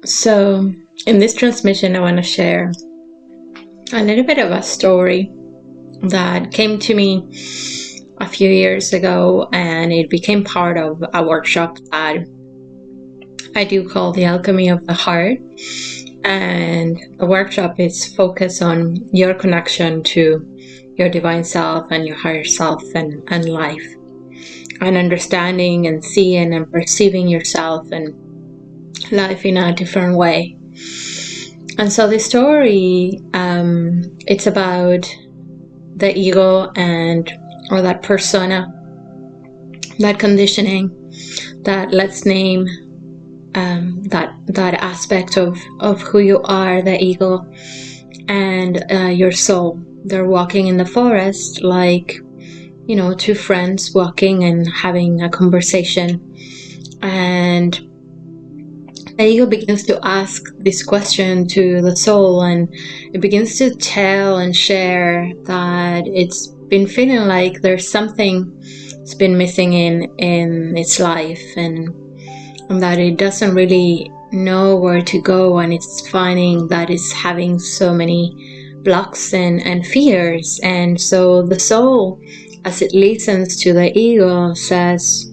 So in this transmission, I want to share a little bit of a story that came to me a few years ago, and it became part of a workshop that I do call the Alchemy of the Heart. And the workshop is focused on your connection to your divine self and your higher self and life, and understanding and seeing and perceiving yourself and life in a different way. And so the story, it's about the ego or that persona, that conditioning, that let's name that aspect of who you are, the ego, and your soul. They're walking in the forest like, two friends walking and having a conversation. And the ego begins to ask this question to the soul, and it begins to tell and share that it's been feeling like there's something that's been missing in its life, and that it doesn't really know where to go, and it's finding that it's having so many blocks and fears. And so the soul, as it listens to the ego, says,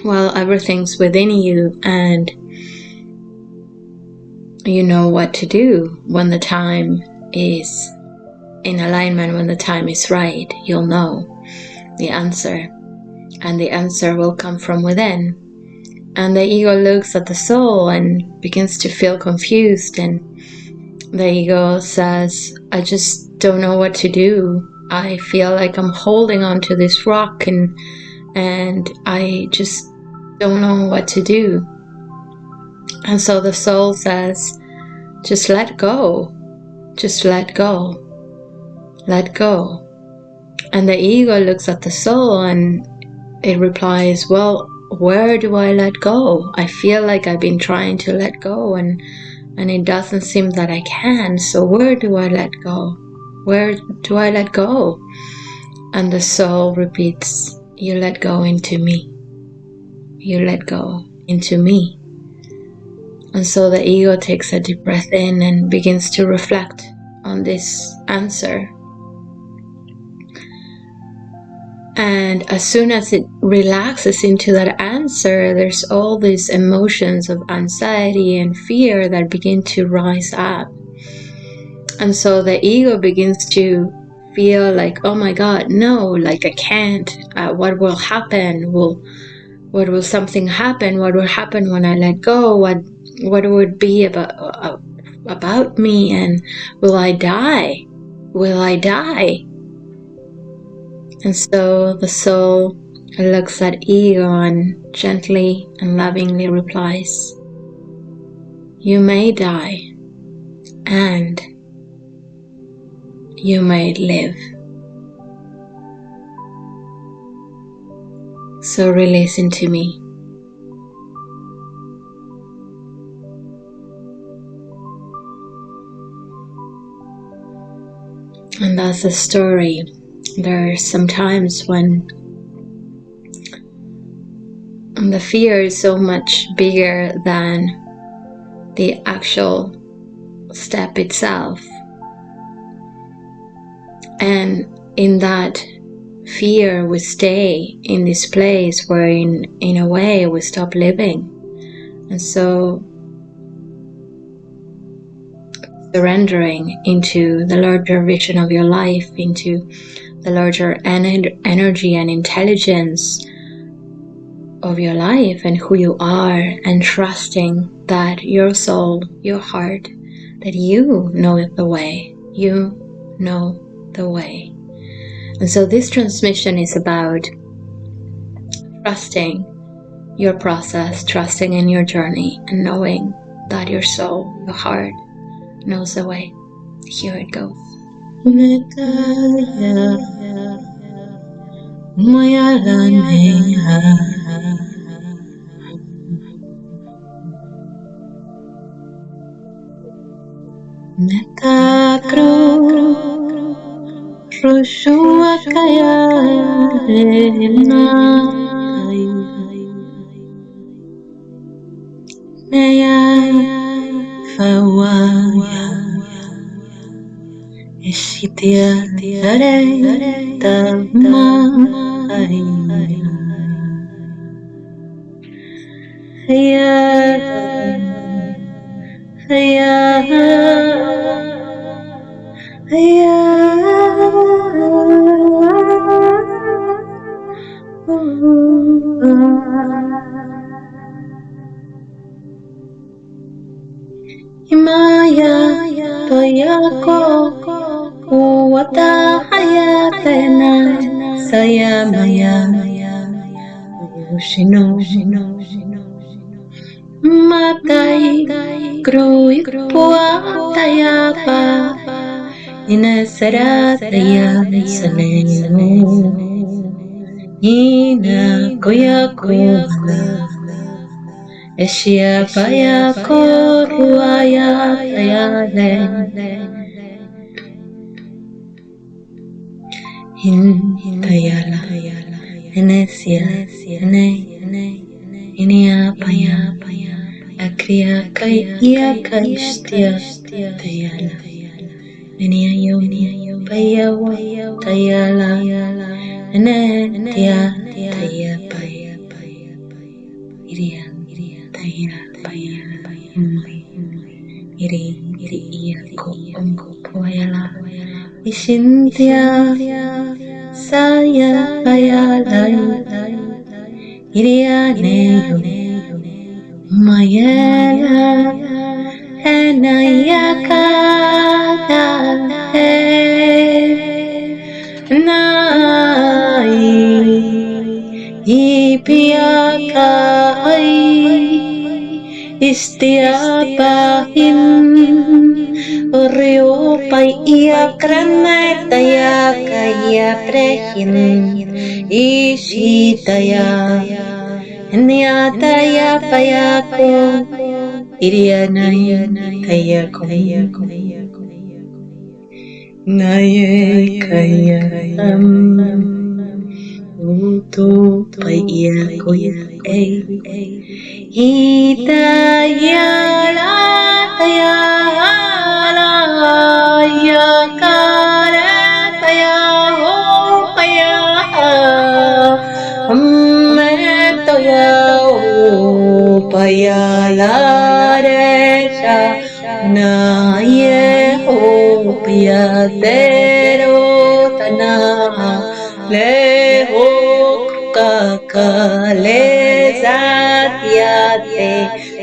well, everything's within you, and you know what to do when the time is in alignment, when the time is right. You'll know the answer, and the answer will come from within. And the ego looks at the soul and begins to feel confused, and the ego says, I just don't know what to do. I feel like I'm holding on to this rock, and I just don't know what to do. And so the soul says, just let go. Just let go. Let go. And the ego looks at the soul and it replies, well, where do I let go? I feel like I've been trying to let go, and it doesn't seem that I can. So where do I let go? Where do I let go? And the soul repeats, you let go into me. You let go into me. And so the ego takes a deep breath in and begins to reflect on this answer. And as soon as it relaxes into that answer, there's all these emotions of anxiety and fear that begin to rise up. And so the ego begins to feel like, oh my God, no, like I can't. What will happen? What will something happen? What will happen when I let go? What would be about me? And will I die? Will I die? And so the soul looks at ego and gently and lovingly replies, you may die, and you may live. So release into me. And that's the story. There are some times when the fear is so much bigger than the actual step itself. And in that fear, we stay in this place where in a way we stop living. And so surrendering into the larger vision of your life, into the larger energy and intelligence of your life and who you are, and trusting that your soul, your heart, that you know the way. You know the way. And so this transmission is about trusting your process, trusting in your journey, and knowing that your soul, your heart, knows the way. Here it goes. Naya Fawaya Ishitya Hare Tama Haya Haya Haya Himaya Toyako Kuwata Hayatena Sayamaya Ushino Matai Krui Pua Tayapa Inasara Taya Saneo Ina Koya Kohala Eshia Paya Koruaya Tayale Tayala Enesia Inia Paya Akriya Kaya Kaishtia Tayala Inia Yom Payawa Tayala Enetia Taya Paya Iria Taya Paya Iri Iya Ko Poyala Ishintia Saya Payala Iria Neyo Mayela Enayakada Nai Ipiakai Istiapahin Rio Pai Ia Krana Taya Kaya Prehin Ishitaya Nyataya Payako Irianay Tayako Naye Kaya Uto Payako Hitayala Tayala Yakara Tayaho Paya Toya Payala Resha Naye Ho Piatero Tana Leho Kaka Lezatiate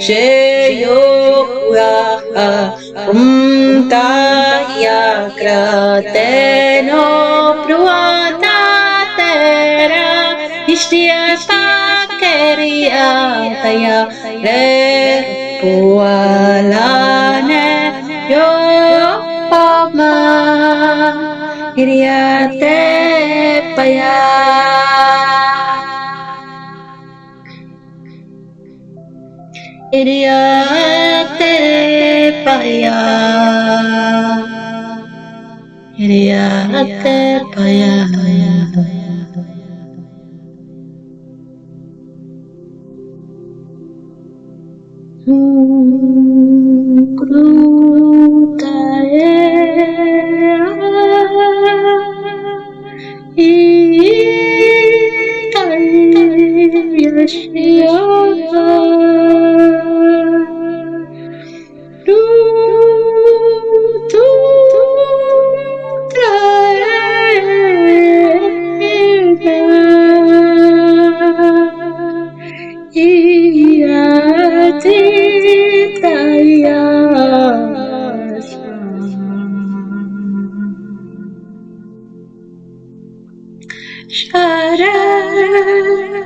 Sheyo Kuraha Rumtaya Krateno Pruata Tera Ishtia Pakeria Taya Le Pualane Yo Pama Iriate Paya Iriate Paya Iriate Paya Krutae Itai Yashya Tu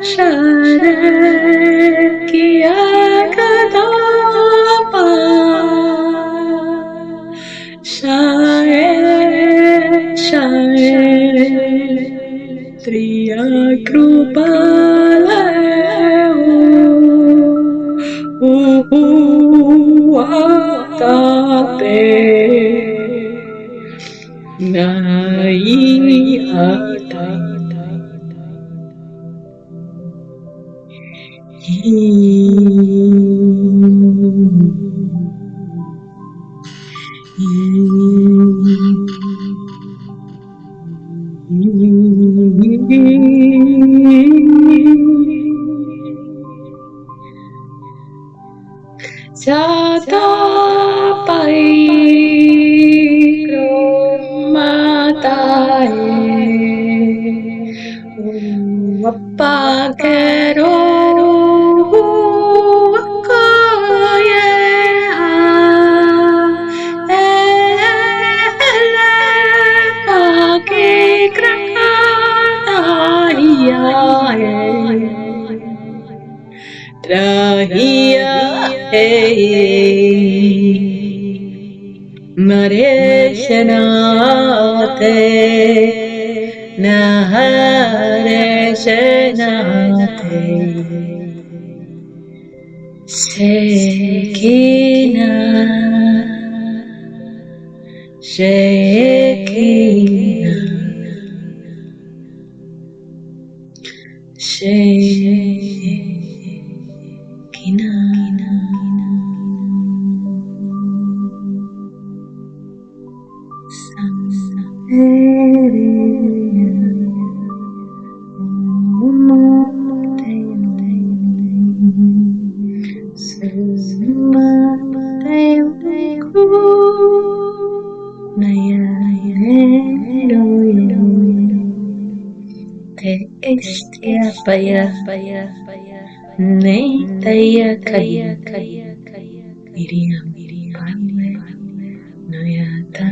Shara Kiya Kadapa Share Triya Krupala Atape Nai Atai Pakero koye ele pake krakaya Trahia Mareshanate Nahareshanate Sekina Shekina Shekina Paya Neitaya Kaya Miriam Palme Noyata